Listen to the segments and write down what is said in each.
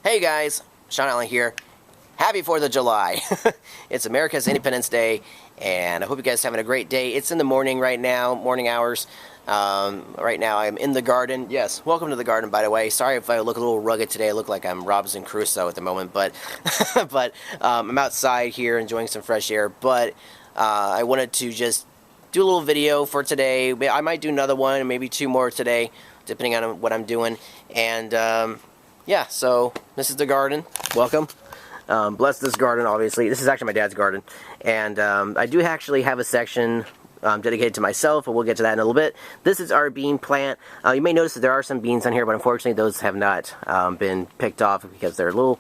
Hey guys, Shaun Allen here. Happy 4th of July. It's America's Independence Day, and I hope you guys are having a great day. It's in the morning right now, morning hours. Right now I'm in the garden. Yes, welcome to the garden, by the way. Sorry if I look a little rugged today. I look like I'm Robinson Crusoe at the moment, but I'm outside here enjoying some fresh air. But I wanted to just do a little video for today. I might do another one, maybe two more today, depending on what I'm doing. And yeah, so this is the garden. Welcome. Bless this garden, obviously. This is actually my dad's garden. And I do actually have a section dedicated to myself, and we'll get to that in a little bit. This is our bean plant. You may notice that there are some beans on here, but unfortunately those have not been picked off because they're a little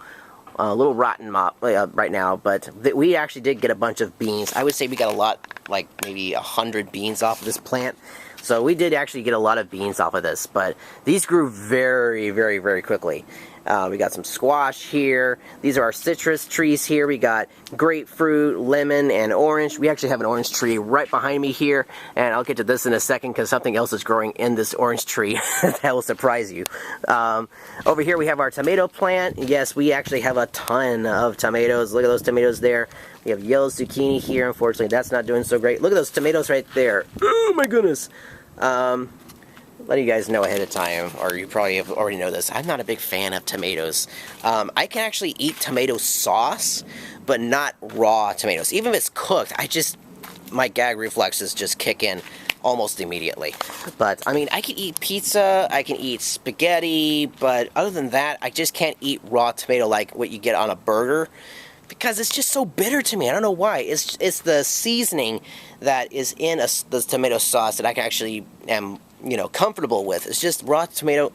rotten right now. But we actually did get a bunch of beans. I would say we got a lot, like maybe 100 beans off of this plant. So we did actually get a lot of beans off of this, but these grew very, very, very quickly. We got some squash here. These are our citrus trees here. We got grapefruit, lemon, and orange. We actually have an orange tree right behind me here, and I'll get to this in a second because something else is growing in this orange tree that will surprise you. Over here we have our tomato plant. Yes, we actually have a ton of tomatoes. Look at those tomatoes there. We have yellow zucchini here. Unfortunately, that's not doing so great. Look at those tomatoes right there. Oh my goodness. Let you guys know ahead of time, or you probably have already know this, I'm not a big fan of tomatoes. I can actually eat tomato sauce, but not raw tomatoes. Even if it's cooked, my gag reflexes just kick in almost immediately. But, I mean, I can eat pizza, I can eat spaghetti, but other than that, I just can't eat raw tomato like what you get on a burger, because it's just so bitter to me. I don't know why. It's the seasoning that is in the tomato sauce that I actually am, comfortable with. It's just raw tomato.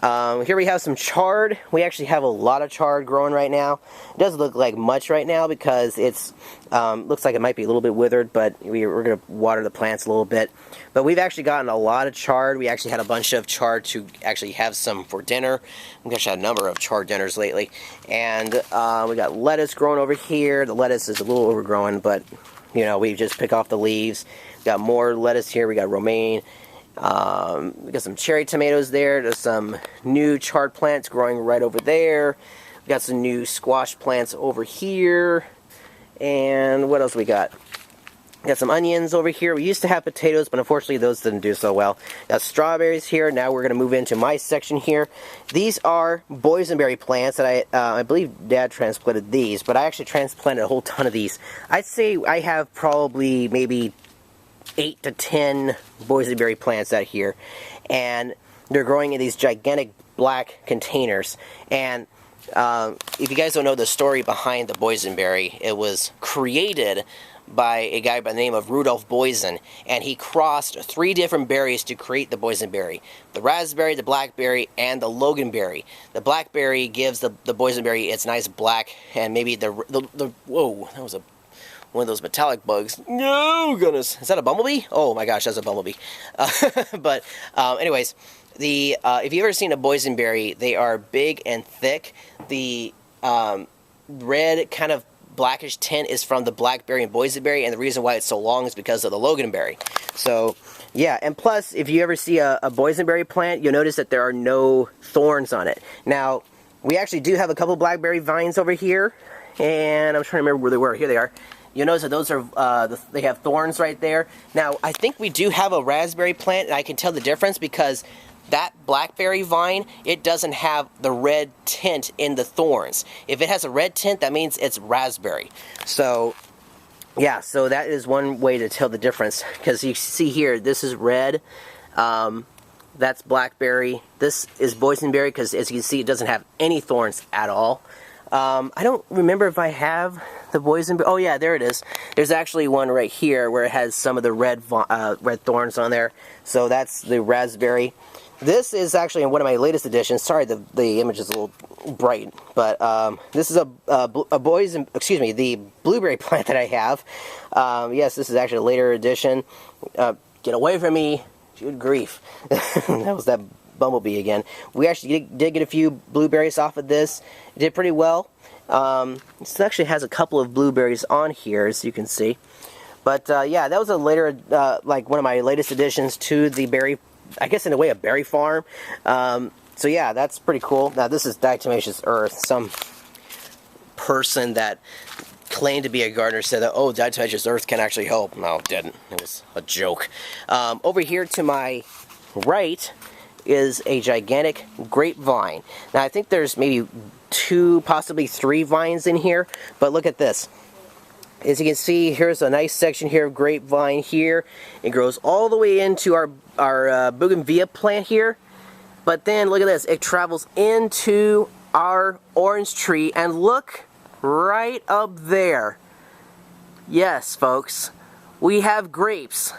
Here we have some chard. We actually have a lot of chard growing right now. It doesn't look like much right now because it's looks like it might be a little bit withered, but we're going to water the plants a little bit. But we've actually gotten a lot of chard. We actually had a bunch of chard to actually have some for dinner. We've actually had a number of chard dinners lately. And we got lettuce growing over here. The lettuce is a little overgrown, but we just pick off the leaves. We got more lettuce here. We got romaine. We got some cherry tomatoes there. There's some new chard plants growing right over there. We got some new squash plants over here. And what else we got? We got some onions over here. We used to have potatoes, but unfortunately those didn't do so well. Got strawberries here. Now we're going to move into my section here. These are boysenberry plants that I believe Dad transplanted these, but I actually transplanted a whole ton of these. I'd say I have probably maybe 8 to 10 boysenberry plants out here, and they're growing in these gigantic black containers. And if you guys don't know the story behind the boysenberry, it was created by a guy by the name of Rudolph Boysen, and he crossed 3 different berries to create the boysenberry: the raspberry, the blackberry, and the loganberry. The blackberry gives the boysenberry its nice black, and maybe the whoa, that was one of those metallic bugs. No, goodness. Is that a bumblebee? Oh my gosh, that's a bumblebee. But anyways, if you've ever seen a boysenberry, they are big and thick. The red kind of blackish tint is from the blackberry and boysenberry, and the reason why it's so long is because of the loganberry. So yeah, and plus, if you ever see a boysenberry plant, you'll notice that there are no thorns on it. Now, we actually do have a couple blackberry vines over here, and I'm trying to remember where they were. Here they are. You'll notice that those are, they have thorns right there. Now, I think we do have a raspberry plant, and I can tell the difference because that blackberry vine, it doesn't have the red tint in the thorns. If it has a red tint, that means it's raspberry. So, yeah, so that is one way to tell the difference. Because you see here, this is red. That's blackberry. This is boysenberry because, as you can see, it doesn't have any thorns at all. I don't remember if I have the boysenberry. Oh yeah, there it is. There's actually one right here where it has some of the red thorns on there. So that's the raspberry. This is actually in one of my latest editions. Sorry, the image is a little bright, but this is the blueberry plant that I have. Yes, this is actually a later edition. Get away from me! Good grief! That was that bumblebee again. We actually did get a few blueberries off of this. It did pretty well. This actually has a couple of blueberries on here, as you can see. But yeah, that was a later, like one of my latest additions to the berry, I guess in a way, a berry farm. So yeah, that's pretty cool. Now this is Diatomaceous Earth. Some person that claimed to be a gardener said that, oh, diatomaceous earth can actually help. No, it didn't. It was a joke. Over here to my right is a gigantic grapevine. Now I think there's maybe 2, possibly 3 vines in here, but look at this. As you can see, here's a nice section here of grapevine here. It grows all the way into our bougainvillea plant here. But then look at this. It travels into our orange tree, and look right up there. Yes, folks, we have grapes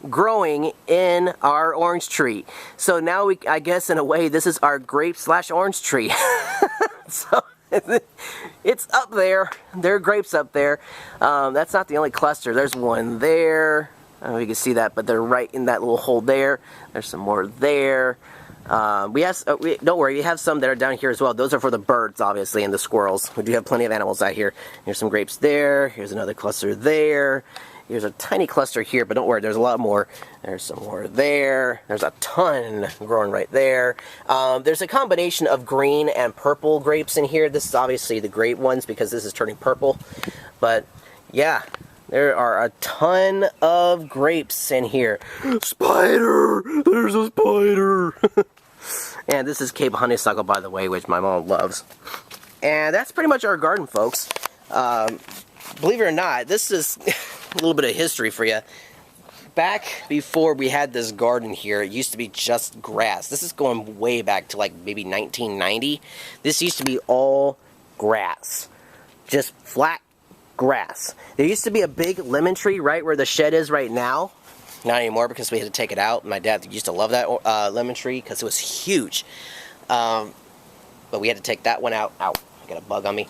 growing in our orange tree. So now I guess in a way this is our grape/orange tree. So it's up there. There are grapes up there. That's not the only cluster. There's one there. I don't know if you can see that, but they're right in that little hole there. There's some more there. Don't worry, we have some that are down here as well. Those are for the birds, obviously, and the squirrels. We do have plenty of animals out here. Here's some grapes there. Here's another cluster there. Here's a tiny cluster here, but don't worry, there's a lot more. There's some more there. There's a ton growing right there. There's a combination of green and purple grapes in here. This is obviously the great ones because this is turning purple. But, yeah, there are a ton of grapes in here. Spider! There's a spider! And this is Cape honeysuckle, by the way, which my mom loves. And that's pretty much our garden, folks. Believe it or not, this is a little bit of history for you. Back before we had this garden here, it used to be just grass. This is going way back to like maybe 1990. This used to be all grass. Just flat grass. There used to be a big lemon tree right where the shed is right now. Not anymore because we had to take it out. My dad used to love that lemon tree because it was huge. But we had to take that one out. Ow, I got a bug on me.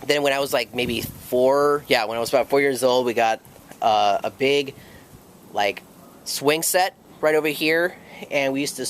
Then when I was like maybe when I was about 4 years old, we got a big like swing set right over here. And we used to,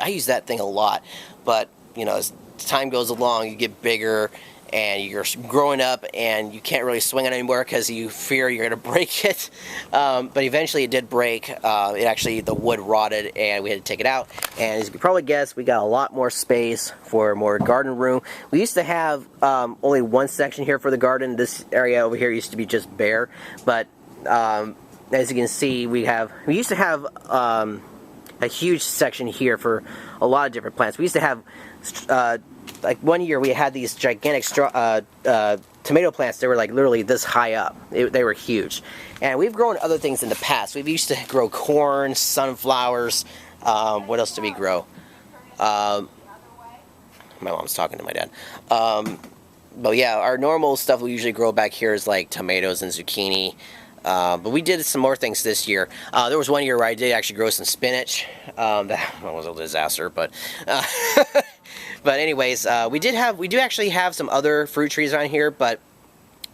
I use that thing a lot. But, as time goes along, you get bigger and you're growing up and you can't really swing it anymore because you fear you're going to break it. But eventually it did break. The wood rotted and we had to take it out. And as you can probably guess, we got a lot more space for more garden room. We used to have only one section here for the garden. This area over here used to be just bare. But as you can see, we used to have a huge section here for a lot of different plants. We used to have like one year we had these gigantic tomato plants. They were like literally this high up. They were huge. And we've grown other things in the past. We used to grow corn, sunflowers. What else did we grow? My mom's talking to my dad. But yeah, our normal stuff we usually grow back here is like tomatoes and zucchini. But we did some more things this year. There was one year where I did actually grow some spinach. That was a disaster, but but anyways, we do actually have some other fruit trees around here, but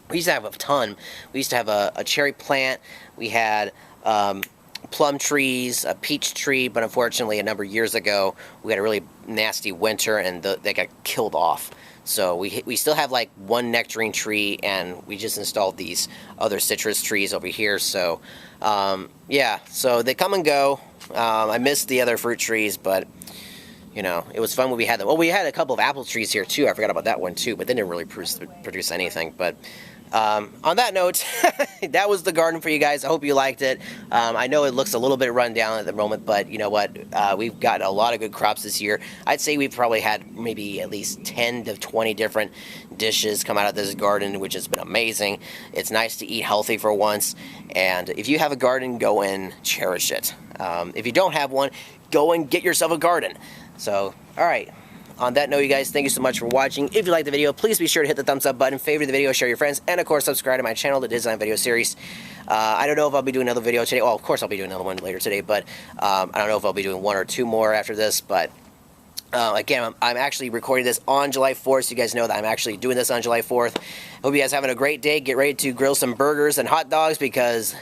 we used to have a ton. We used to have a cherry plant. We had plum trees, a peach tree, but unfortunately a number of years ago we had a really nasty winter and they got killed off. So we still have like one nectarine tree, and we just installed these other citrus trees over here. So yeah, so they come and go. I missed the other fruit trees, but it was fun when we had them. Well, we had a couple of apple trees here too. I forgot about that one too, but they didn't really produce anything. But on that note, that was the garden for you guys. I hope you liked it. I know it looks a little bit run down at the moment, but you know what? We've got a lot of good crops this year. I'd say we've probably had maybe at least 10 to 20 different dishes come out of this garden, which has been amazing. It's nice to eat healthy for once. And if you have a garden, go and cherish it. If you don't have one, go and get yourself a garden. So, all right. On that note, you guys, thank you so much for watching. If you liked the video, please be sure to hit the thumbs up button, favorite the video, share your friends, and of course, subscribe to my channel, the Disneyland Video Series. I don't know if I'll be doing another video today. Well, of course I'll be doing another one later today, but I don't know if I'll be doing one or two more after this, but again, I'm actually recording this on July 4th, so you guys know that I'm actually doing this on July 4th. Hope you guys are having a great day. Get ready to grill some burgers and hot dogs because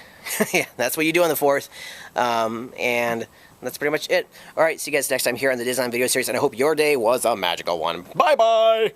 yeah, that's what you do on the 4th. And that's pretty much it. Alright, see you guys next time here on the Disneyland Video Series, and I hope your day was a magical one. Bye-bye!